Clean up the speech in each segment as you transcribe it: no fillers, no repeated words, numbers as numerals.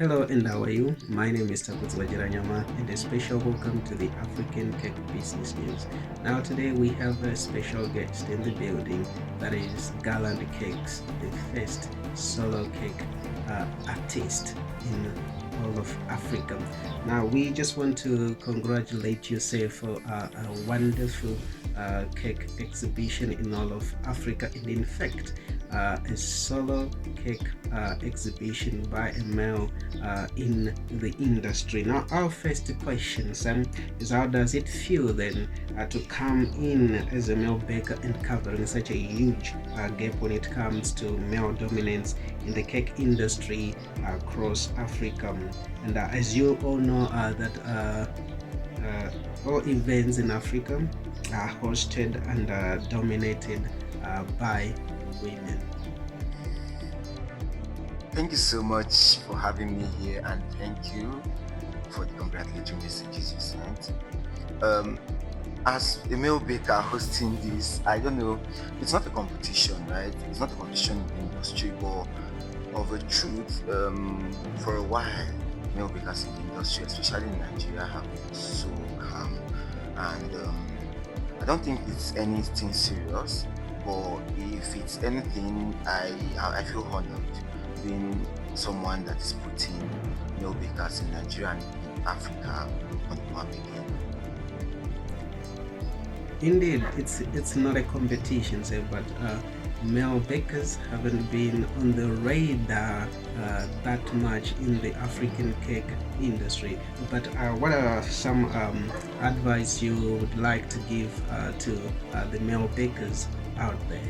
Hello and how are you? My name is Nyama and a special welcome to the African Cake Business News. Now today we have a special guest in the building, that is Garland Cakes, the first solo cake artist in all of Africa. Now we just want to congratulate you, sir, for a wonderful cake exhibition in all of Africa, and in fact a solo cake exhibition by a male in the industry. Now, our first question, Sam, is how does it feel then to come in as a male baker and covering such a huge gap when it comes to male dominance in the cake industry across Africa? And as you all know, that all events in Africa are hosted and dominated by women. Thank you so much for having me here, and thank you for the congratulatory messages you sent. As a male baker hosting this, I don't know, it's not a competition, right? It's not a competition in the industry, but of a truth, for a while, male bakers in the industry, especially in Nigeria, have been so calm. And I don't think it's anything serious, but if it's anything, I feel honored being someone that is putting male bakers in Nigeria and in Africa on the map again. Indeed, it's not a competition, say, but male bakers haven't been on the radar that much in the African cake industry. But what are some advice you would like to give to the male bakers out there?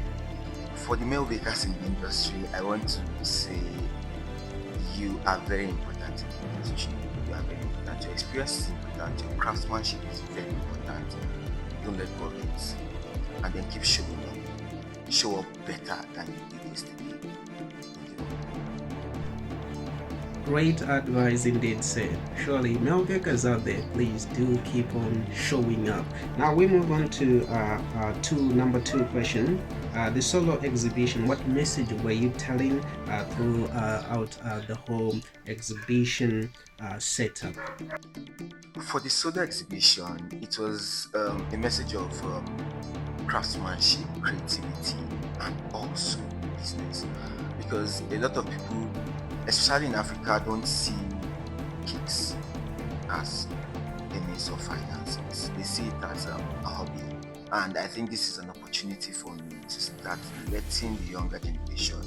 For the male bakers in the industry, I want to say you are very important in the industry. You are very important. Your experience is important. Your craftsmanship is very important. Don't let go of it. And then keep showing up. Show up better than you did yesterday. Great advice indeed, said. Surely, male bakers out there, please do keep on showing up. Now we move on to number two question. The solo exhibition, what message were you telling throughout the whole exhibition setup? For the soda exhibition, it was a message of craftsmanship, creativity, and also business. Because a lot of people, especially in Africa, don't see cakes as a means of finances. They see it as a hobby. And I think this is an opportunity for me to start letting the younger generation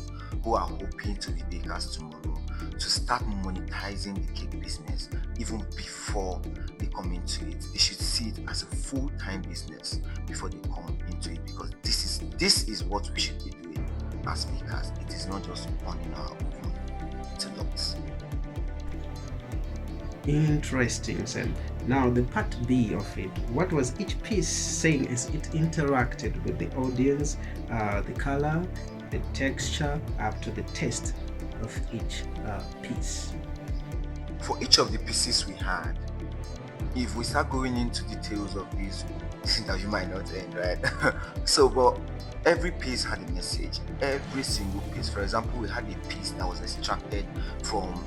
who are hoping to be bakers tomorrow to start monetizing the cake business even before they come into it. They should see it as a full-time business before they come into it, because this is what we should be doing as bakers. It is not just on our own. It's a lot. Interesting, Sam. Now the part B of it, what was each piece saying as it interacted with the audience, the color, the texture, up to the taste of each piece? For each of the pieces we had, if we start going into details of this, that you might not end, right? But every piece had a message. Every single piece. For example, we had a piece that was extracted from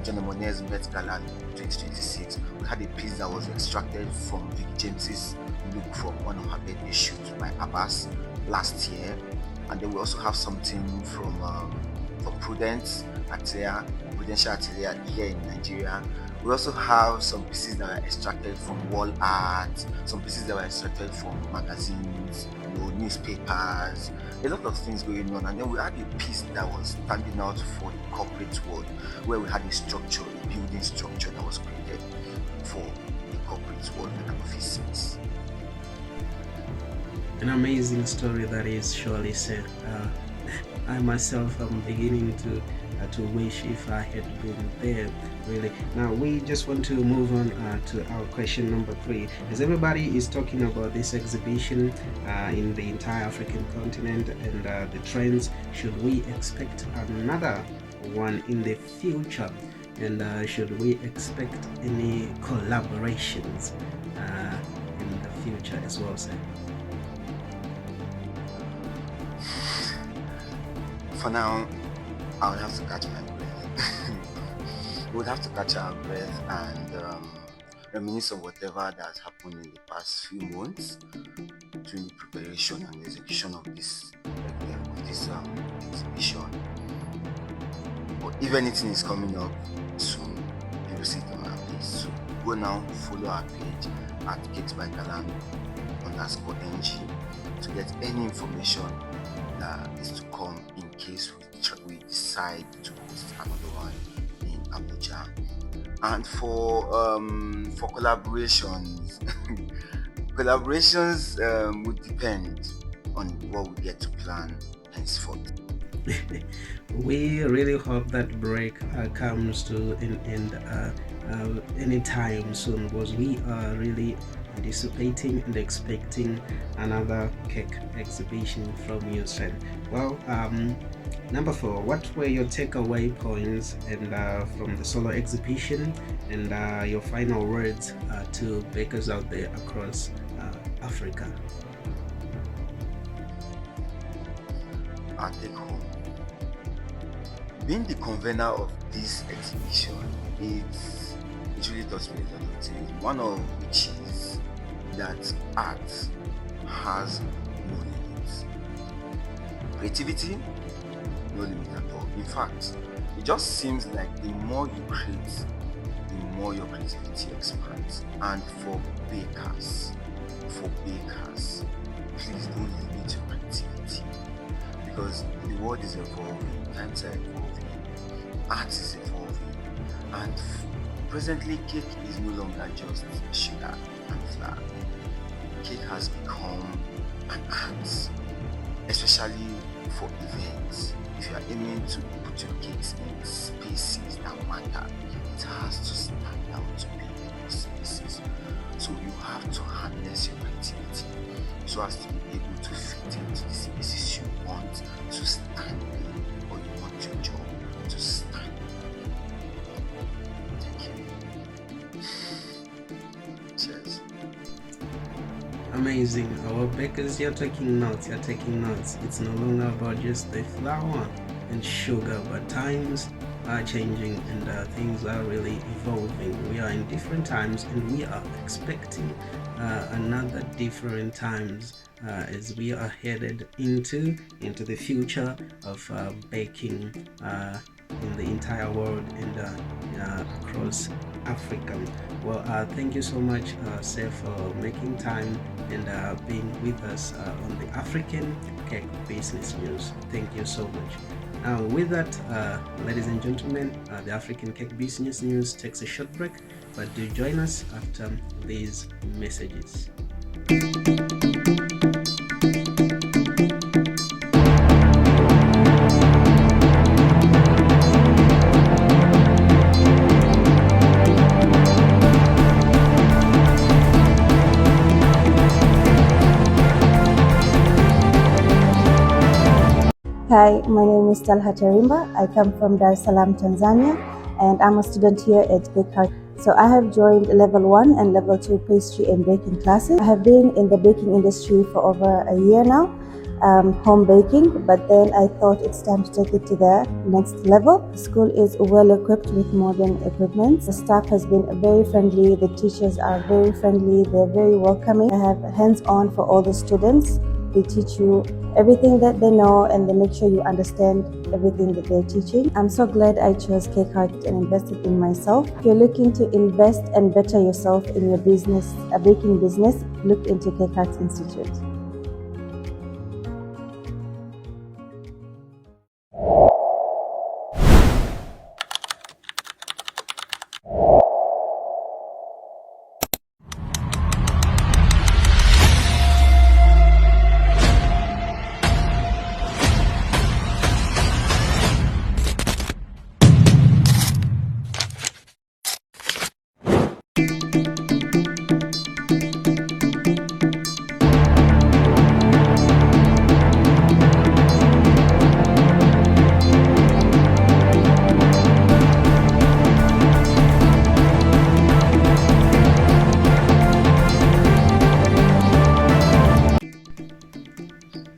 Jenna Monet's Met Gala 2026. We had a piece that was extracted from Vicky James's look from one of her birthday shoots by Abbas last year. And then we also have something from Prudential Atelier here in Nigeria. We also have some pieces that are extracted from wall art, some pieces that were extracted from magazines, newspapers, a lot of things going on. And then we had a piece that was standing out for the corporate world, where we had a structure, a building structure that was created for the corporate world and office space. An amazing story that is, surely, said. I myself am beginning to wish if I had been there, really. Now we just want to move on to our question number 3. As everybody is talking about this exhibition in the entire African continent and the trends, should we expect another one in the future? And should we expect any collaborations in the future as well, sir? For now, I'll have to catch my breath. we would have to catch our breath and reminisce on whatever that has happened in the past few months during the preparation and execution of this exhibition. But if anything is coming up soon, you will see it on our page. So go now, follow our page at Cakes by Garland _NG to get any information that is to come in case we decide to host another one in Abuja. And for collaborations, would depend on what we get to plan henceforth. We really hope that break comes to an end anytime soon, because we are really anticipating and expecting another cake exhibition from you, sir. Well, number 4, what were your takeaway points and from the solo exhibition, and your final words to bakers out there across Africa? Our take home. Being the convener of this exhibition, it really taught me a lot of things. One of which is that art has no limits. Creativity, no limit at all. In fact, it just seems like the more you create, the more your creativity expands. And for bakers, please don't limit your creativity, because the world is evolving, times are evolving, art is evolving, and presently cake is no longer just sugar and flour. Cake has become an art, especially for events. If you are aiming to put your cakes in spaces that matter, it has to stand out to be in those spaces. So you have to harness your creativity so as to be able to fit into the spaces you want to stand in, or you want your job to stand in. Thank you. Cheers. Amazing. Our bakers, you're taking notes. It's no longer about just the flour and sugar, but times are changing and things are really evolving. We are in different times, and we are expecting another different times as we are headed into the future of baking in the entire world and across Africa. Well, thank you so much, Seth, for making time and being with us on the African Cake Business News. Thank you so much. With that, ladies and gentlemen, the African Cake Business News takes a short break, but do join us after these messages. Hi, my name is Talha Tarimba. I come from Dar es Salaam, Tanzania, and I'm a student here at Cakery. So I have joined level 1 and level 2 pastry and baking classes. I have been in the baking industry for over a year now, home baking, but then I thought it's time to take it to the next level. The school is well equipped with modern equipment. The staff has been very friendly. The teachers are very friendly. They're very welcoming. I have hands-on for all the students. They teach you everything that they know, and they make sure you understand everything that they're teaching. I'm so glad I chose Cakery and invested in myself. If you're looking to invest and better yourself in your business, a baking business, look into Cakery Institute.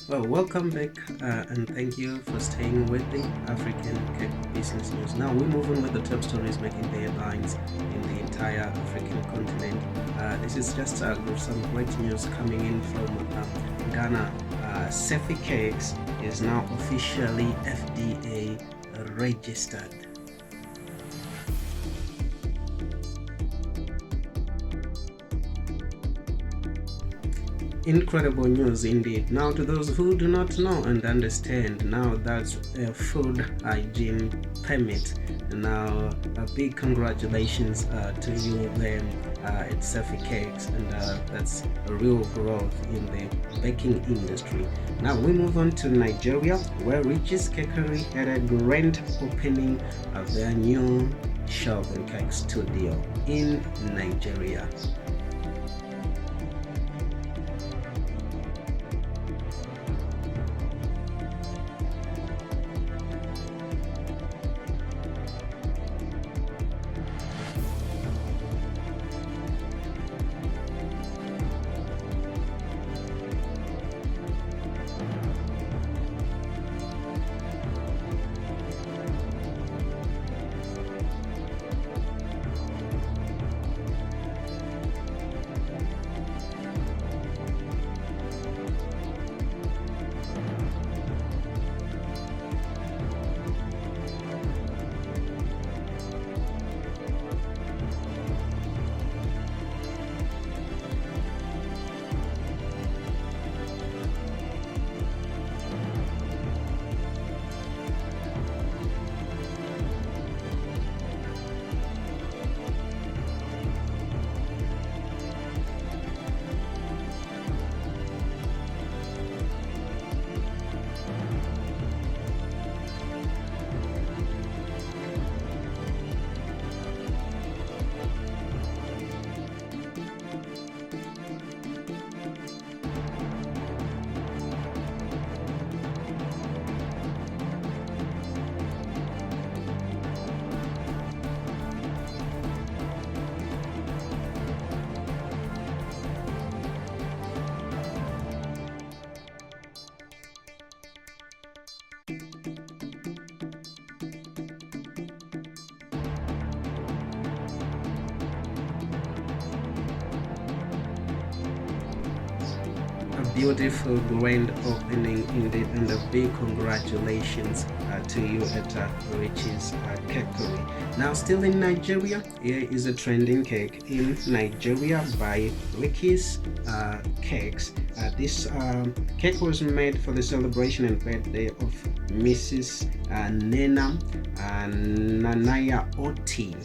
Well, welcome back and thank you for staying with the African Cake business news. Now we move on with the top stories making the headlines in the entire African continent. This is just some great news coming in from Ghana. Seffy Cakes is now officially FDA registered. Incredible news indeed. Now, to those who do not know and understand, now that's a food hygiene permit. Now, a big congratulations to you there at Seffy Cakes, and that's a real growth in the baking industry. Now we move on to Nigeria, where Richys Cakery had a grand opening of their new shop and cake studio in Nigeria. Beautiful grand opening indeed, and a big congratulations to you at Richys Cakery. Now, still in Nigeria, here is a trending cake in Nigeria by Richys Cakes. This cake was made for the celebration and birthday of Mrs. Nena Nanaya Oti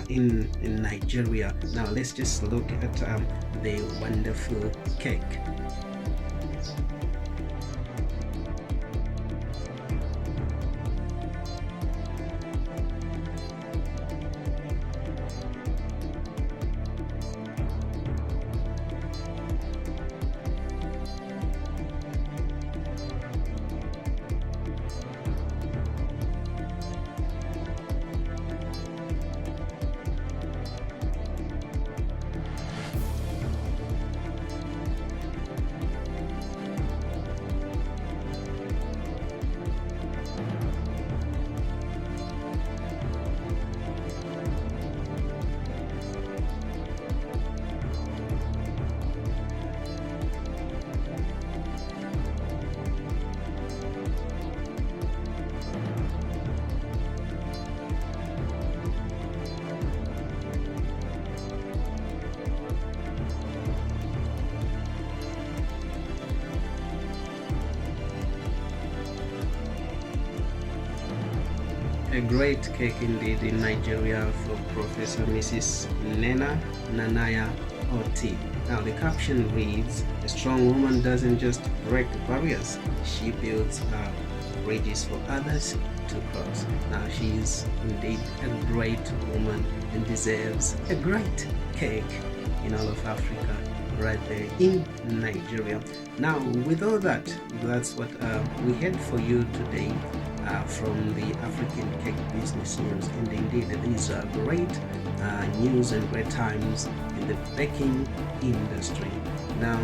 in Nigeria. Now let's just look at the wonderful cake. A great cake indeed in Nigeria for Professor Mrs. Nena Nanaya Oti. Now the caption reads, "A strong woman doesn't just break barriers, she builds bridges for others to cross." Now she is indeed a great woman and deserves a great cake in all of Africa, right there in Nigeria. Now with all that, that's what we had for you today from the African Cake Business News. And indeed, these are great news and great times in the baking industry. Now,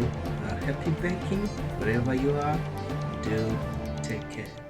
happy baking wherever you are. Do take care.